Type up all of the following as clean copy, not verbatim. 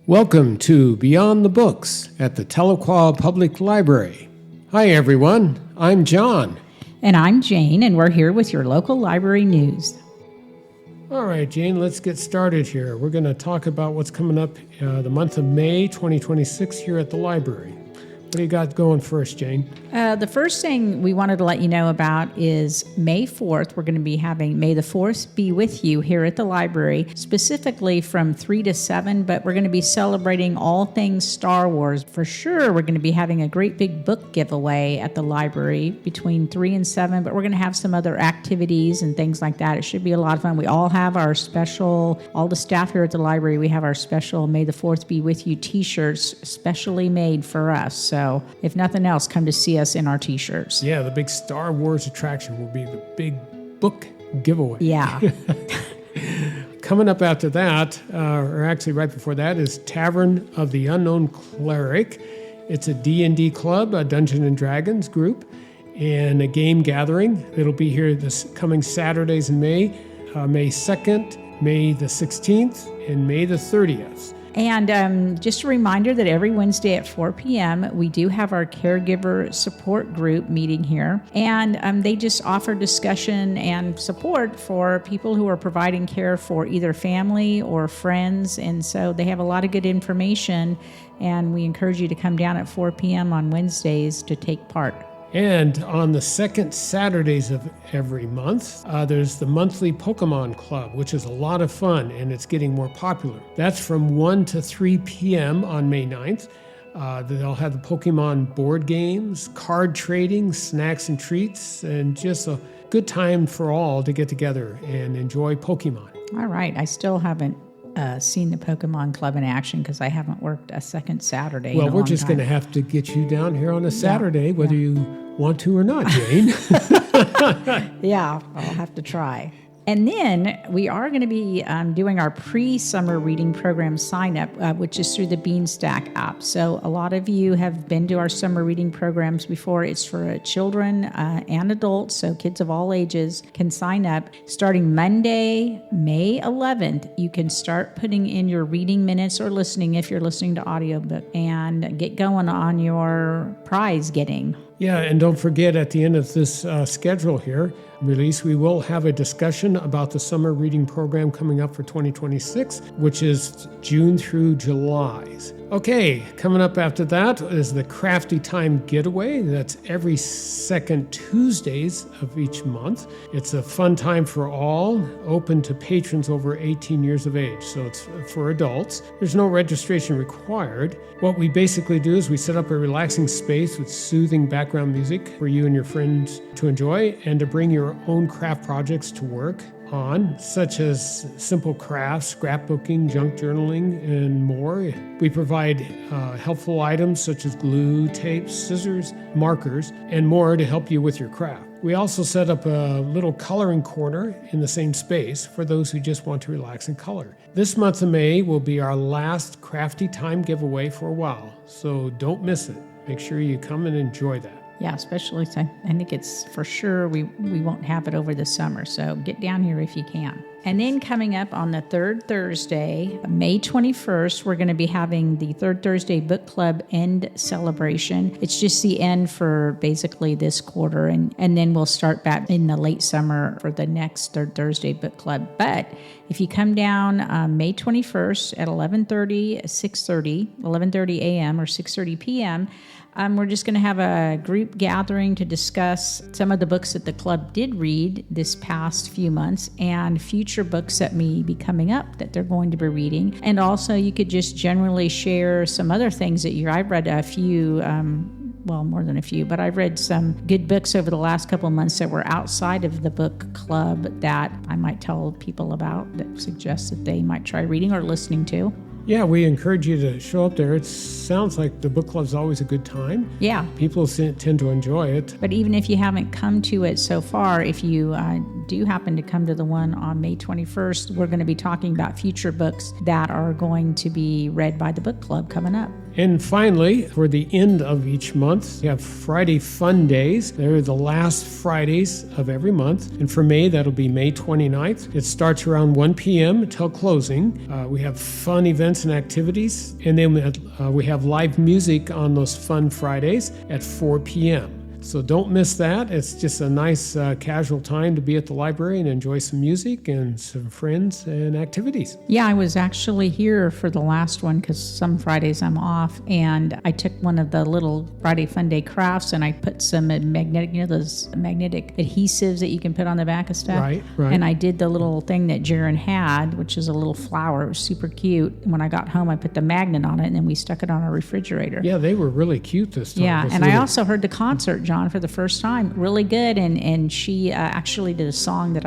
Welcome to Beyond the Books at the Tahlequah Public Library. Hi everyone, I'm John. And I'm Jane, and we're here with your local library news. All right, Jane, let's get started here. We're going to talk about what's coming up the month of May 2026 here at the library. What do you got going first, Jane? The first thing we wanted to let you know about is May 4th. We're going to be having May the 4th Be With You here at the library, specifically from 3 to 7, but we're going to be celebrating all things Star Wars. For sure, we're going to be having a great big book giveaway at the library between 3 and 7, but we're going to have some other activities and things like that. It should be a lot of fun. We all have our special, all the staff here at the library, we have our special May the 4th Be With You t-shirts specially made for us. So if nothing else, come to see us in our t-shirts. Yeah, the big Star Wars attraction will be the big book giveaway. Yeah. Coming up after that, or actually right before that, is Tavern of the Unknown Cleric. It's a D&D club, a Dungeons and Dragons group, and a game gathering. It'll be here this coming Saturdays in May, May 2nd, May the 16th, and May the 30th. And just a reminder that every Wednesday at 4 p.m., we do have our caregiver support group meeting here. And they just offer discussion and support for people who are providing care for either family or friends. And so they have a lot of good information. And we encourage you to come down at 4 p.m. on Wednesdays to take part. And on the second Saturdays of every month, there's the monthly Pokemon Club, which is a lot of fun, and it's getting more popular. That's from 1 to 3 p.m. on May 9th. They'll have the Pokemon board games, card trading, snacks and treats, and just a good time for all to get together and enjoy Pokemon. All right. I still haven't seen the Pokemon Club in action because I haven't worked a second Saturday. Well, we're just going to have to get you down here on a Saturday, whether you want to or not, Jane. Yeah, I'll have to try. And then we are going to be doing our pre-summer reading program sign-up, which is through the Beanstack app. So a lot of you have been to our summer reading programs before. It's for children and adults, so kids of all ages can sign up. Starting Monday, May 11th, you can start putting in your reading minutes or listening if you're listening to audiobook and get going on your prize getting. Yeah, and don't forget at the end of this schedule here, release, we will have a discussion about the summer reading program coming up for 2026, which is June through July. Okay, coming up after that is the Crafty Time Getaway. That's every second Tuesdays of each month. It's a fun time for all, open to patrons over 18 years of age, so it's for adults. There's no registration required. What we basically do is we set up a relaxing space with soothing background music for you and your friends to enjoy and to bring your own craft projects to work on, such as simple crafts, scrapbooking, junk journaling, and more. We provide helpful items such as glue, tape, scissors, markers, and more to help you with your craft. We also set up a little coloring corner in the same space for those who just want to relax and color. This month of May will be our last Crafty Time giveaway for a while, so don't miss it. Make sure you come and enjoy that. Yeah, especially, I think it's for sure we won't have it over the summer, so get down here if you can. And then coming up on the third Thursday, May 21st, we're going to be having the third Thursday Book Club End Celebration. It's just the end for basically this quarter, and then we'll start back in the late summer for the next third Thursday Book Club. But if you come down May 21st at 11:30 a.m. or 6:30 p.m., we're just going to have a group gathering to discuss some of the books that the club did read this past few months and future books that may be coming up that they're going to be reading. And also you could just generally share some other things that I've read a few, more than a few, but I've read some good books over the last couple of months that were outside of the book club that I might tell people about that suggest that they might try reading or listening to. Yeah, we encourage you to show up there. It sounds like the book club's always a good time. Yeah. People tend to enjoy it. But even if you haven't come to it so far, if you do happen to come to the one on May 21st, we're going to be talking about future books that are going to be read by the book club coming up. And finally, for the end of each month, we have Friday Fun Days. They're the last Fridays of every month. And for May, that'll be May 29th. It starts around 1 p.m. until closing. We have fun events and activities. And then we have live music on those fun Fridays at 4 p.m. So don't miss that. It's just a nice casual time to be at the library and enjoy some music and some friends and activities. Yeah, I was actually here for the last one because some Fridays I'm off, and I took one of the little Friday Fun Day crafts and I put some magnetic, those magnetic adhesives that you can put on the back of stuff. Right. And I did the little thing that Jaron had, which is a little flower. It was super cute. And when I got home, I put the magnet on it and then we stuck it on our refrigerator. Yeah, they were really cute this time. Yeah, and I also heard the concert, John, for the first time. Really good, and she actually did a song that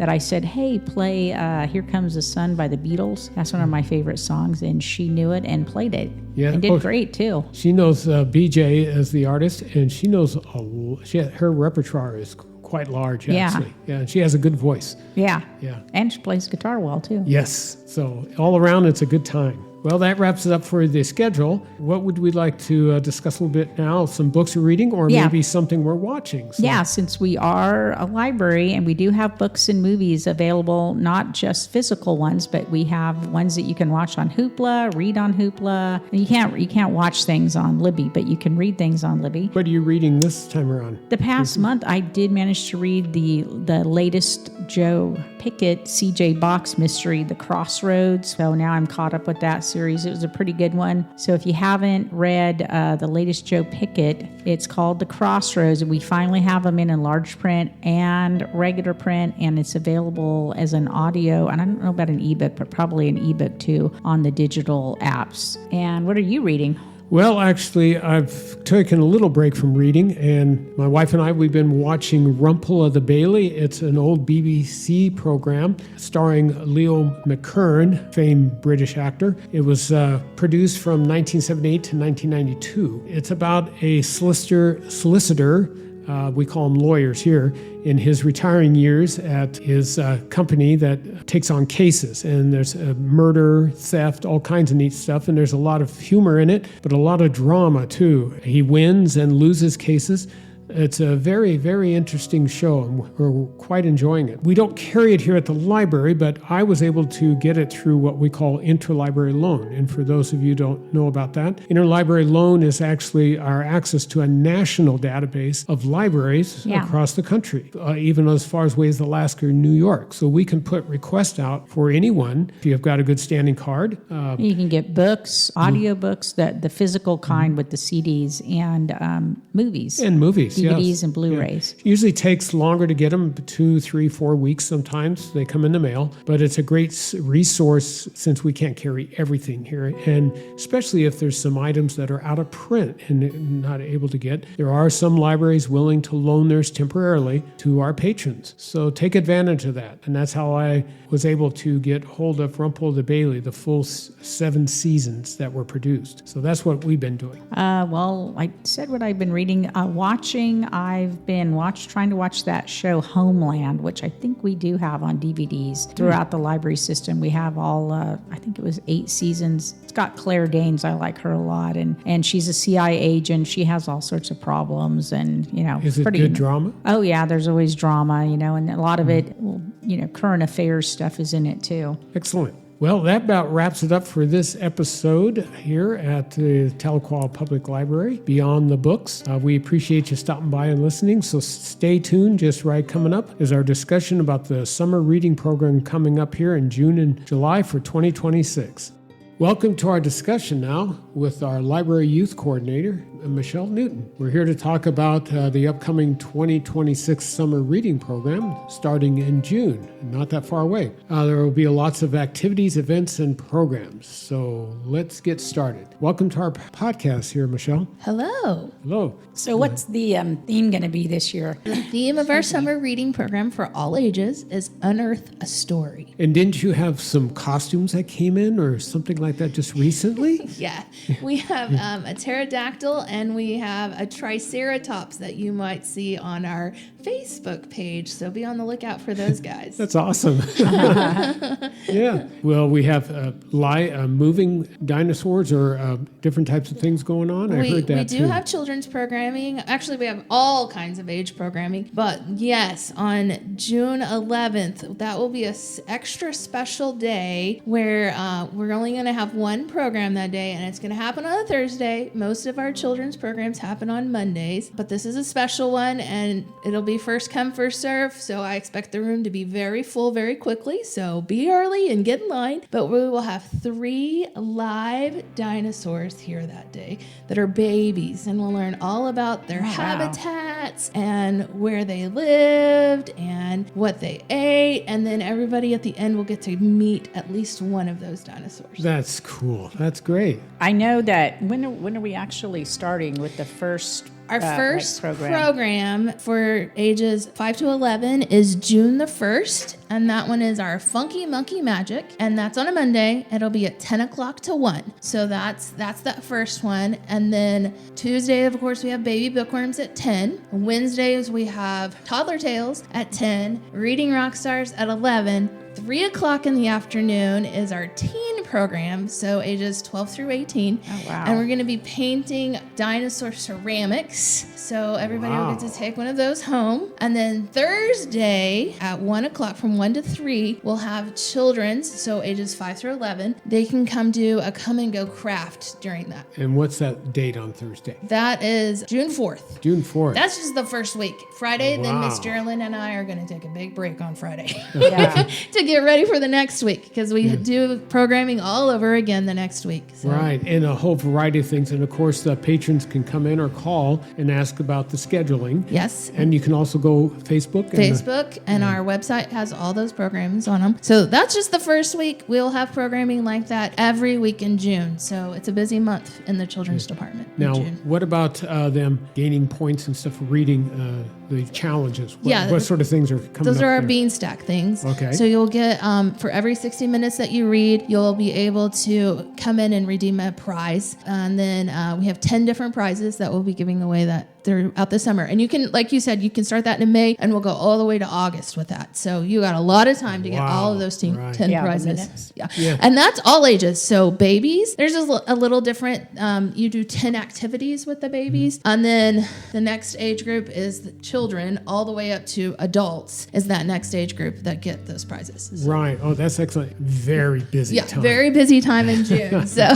I said, hey, play Here Comes the Sun by the Beatles. That's one of my favorite songs, and she knew it and played it. Yeah, and did great too. She knows BJ as the artist, and she knows her repertoire is quite large, actually. Yeah, and she has a good voice. Yeah. Yeah. And she plays guitar well too. Yes. So all around, it's a good time. Well, that wraps it up for the schedule. What would we like to discuss a little bit now? Some books we're reading or maybe something we're watching? So. Yeah, since we are a library and we do have books and movies available, not just physical ones, but we have ones that you can watch on Hoopla, read on Hoopla. You can't watch things on Libby, but you can read things on Libby. What are you reading this time around? The past month, I did manage to read the latest Joe Pickett CJ Box mystery, The Crossroads. So now I'm caught up with that series. It was a pretty good one. So if you haven't read the latest Joe Pickett, it's called The Crossroads, and we finally have them in large print and regular print, and it's available as an audio, and I don't know about an ebook, but probably an ebook too, on the digital apps. And what are you reading? Well, actually, I've taken a little break from reading, and my wife and I, we've been watching Rumple of the Bailey. It's an old BBC program starring Leo McKern, famed British actor. It was produced from 1978 to 1992. It's about a solicitor, we call them lawyers here, in his retiring years at his company that takes on cases. And there's murder, theft, all kinds of neat stuff. And there's a lot of humor in it, but a lot of drama too. He wins and loses cases. It's a very, very interesting show, and we're quite enjoying it. We don't carry it here at the library, but I was able to get it through what we call interlibrary loan. And for those of you who don't know about that, interlibrary loan is actually our access to a national database of libraries across the country, even as far as ways Alaska or New York. So we can put requests out for anyone. If you've got a good standing card. You can get books, audiobooks, the physical kind with the CDs, and movies. And movies. DVDs and Blu-rays. Yeah. Usually takes longer to get them, 2, 3, 4 weeks sometimes. They come in the mail, but it's a great resource since we can't carry everything here. And especially if there's some items that are out of print and not able to get. There are some libraries willing to loan theirs temporarily to our patrons. So take advantage of that. And that's how I was able to get hold of Rumple of the Bailey, the full 7 seasons that were produced. So that's what we've been doing. Well, I said what I've been reading. I've been trying to watch that show Homeland, which I think we do have on DVDs throughout the library system. We have all, I think it was 8 seasons. It's got Claire Danes. I like her a lot. And she's a CIA agent. She has all sorts of problems. And, is it good drama? Oh, yeah. There's always drama, and a lot of it, current affairs stuff is in it too. Excellent. Well, that about wraps it up for this episode here at the Tahlequah Public Library, Beyond the Books. We appreciate you stopping by and listening, so stay tuned. Just right coming up is our discussion about the summer reading program coming up here in June and July for 2026. Welcome to our discussion now with our Library Youth Coordinator, Michelle Newton. We're here to talk about the upcoming 2026 summer reading program starting in June, not that far away. There will be lots of activities, events, and programs. So let's get started. Welcome to our podcast here, Michelle. Hello. Hello. So what's the theme going to be this year? The theme of our summer reading program for all ages is Unearth a Story. And didn't you have some costumes that came in or something like that just recently? Yeah. We have a pterodactyl and we have a triceratops that you might see on our Facebook page. So be on the lookout for those guys. That's awesome. Yeah. Well, we have moving dinosaurs or different types of things going on. I heard that we do too. have children's programming. Actually, we have all kinds of age programming. But yes, on June 11th, that will be an extra special day where we're only going to have one program that day, and it's going to happen on a Thursday. Most of our children's programs happen on Mondays, but this is a special one, and it'll be first come, first serve. So I expect the room to be very full very quickly. So be early and get in line. But we will have 3 live dinosaurs here that day that are babies, and we'll learn all about their habitats and where they lived and what they ate. And then everybody at the end will get to meet at least one of those dinosaurs. That's cool. That's great. I know that when are we actually starting with the first Our first program? program for ages 5 to 11 is June the 1st, and that one is our Funky Monkey Magic, and that's on a Monday. It'll be at 10 o'clock to 1. So that's that first one. And then Tuesday, of course, we have Baby Bookworms at 10. Wednesdays, we have Toddler Tales at 10, Reading Rockstars at 11. 3 o'clock in the afternoon is our teen program, so ages 12 through 18. Oh, wow. And we're going to be painting dinosaur ceramics, so everybody will get to take one of those home. And then Thursday at 1 o'clock from 1 to 3, we'll have children's, so ages 5 through 11. They can come do a come and go craft during that. And what's that date on Thursday? That is June 4th. June 4th. That's just the first week. Friday, then Wow. Miss Geraldine and I are going to take a big break on Friday. Yeah. To get ready for the next week, because we do programming all over again the next week. So. Right, and a whole variety of things. And of course, the patrons can come in or call and ask about the scheduling. Yes. And you can also go Facebook. And our website has all those programs on them. So that's just the first week. We'll have programming like that every week in June. So it's a busy month in the children's department Now, in June. what about them gaining points and stuff for reading the challenges? What sort of things are coming Those up are our there? Beanstack things. Okay. So you'll get, for every 60 minutes that you read, you'll be able to come in and redeem a prize. And then we have 10 different prizes that we'll be giving away throughout the summer. And you can, like you said, you can start that in May, and we'll go all the way to August with that. So you got a lot of time to get all of those 10 Yeah, the prizes. minutes. Yeah. And that's all ages. So babies, there's a little different. You do 10 activities with the babies. And then the next age group is the children, all the way up to adults is that next age group that get those prizes. So, Right. Oh, that's excellent. Very busy time. very busy time in June. So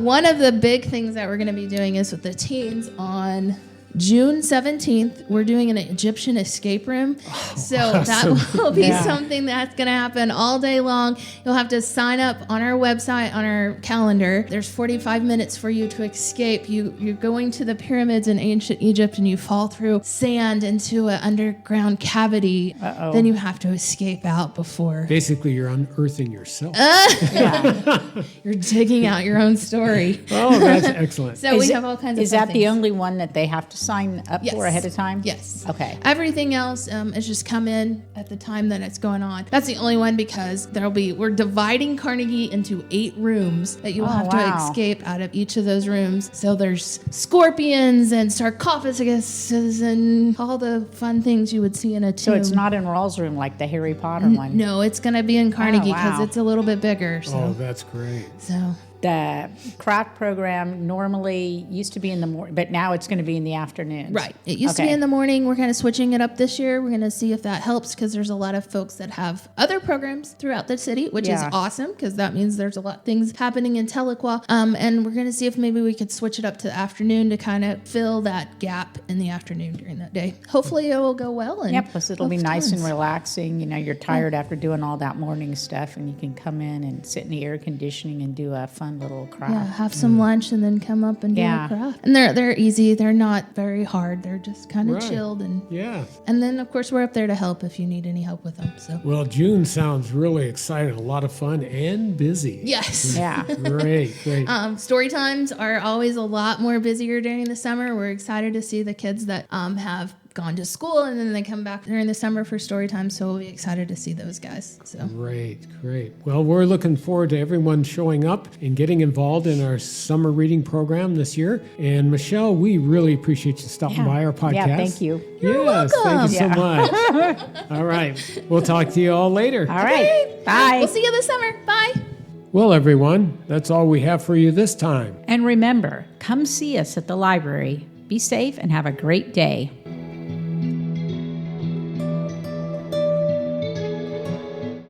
one of the big things that we're going to be doing is with the teens on June 17th, we're doing an Egyptian escape room. So awesome. that will be something that's going to happen all day long. You'll have to sign up on our website, on our calendar. There's 45 minutes for you to escape. You're going to the pyramids in ancient Egypt, and you fall through sand into an underground cavity. Uh-oh. Then you have to escape out before. Basically, you're unearthing yourself. You're digging out your own story. Oh, that's excellent. So we have all kinds of Is fun that the things. only one that they have to sign up Yes. for ahead of time? Yes. Okay. Everything else is just come in at the time that it's going on. That's the only one, because we're dividing Carnegie into 8 rooms that you'll have to escape out of each of those rooms. So there's scorpions and sarcophaguses and all the fun things you would see in a tomb. So it's not in Rawls' room like the Harry Potter one? No, it's going to be in Carnegie because wow. it's a little bit bigger. So. Oh, that's great. So The craft program normally used to be in the morning, but now it's going to be in the afternoon. Right. It used to be in the morning. We're kind of switching it up this year. We're going to see if that helps, because there's a lot of folks that have other programs throughout the city, which is awesome, because that means there's a lot of things happening in Tahlequah. And we're going to see if maybe we could switch it up to the afternoon to kind of fill that gap in the afternoon during that day. Hopefully it will go well. And plus it'll be nice and relaxing. You know, you're tired after doing all that morning stuff, and you can come in and sit in the air conditioning and do a fun little craft. Yeah, have some lunch and then come up and do a craft. And they're easy. They're not very hard. They're just kind of chilled. And then, of course, we're up there to help if you need any help with them. So. Well, June sounds really exciting. A lot of fun and busy. Yes. Yeah. Great. Story times are always a lot more busier during the summer. We're excited to see the kids that have gone to school, and then they come back during the summer for story time. So we'll be excited to see those guys. So Great. Well, we're looking forward to everyone showing up and getting involved in our summer reading program this year. And Michelle, we really appreciate you stopping by our podcast. Yeah, thank you. Yes, thank you so much. All right. We'll talk to you all later. All right. Bye. we'll see you this summer. Bye. Well, everyone, that's all we have for you this time. And remember, come see us at the library. Be safe and have a great day.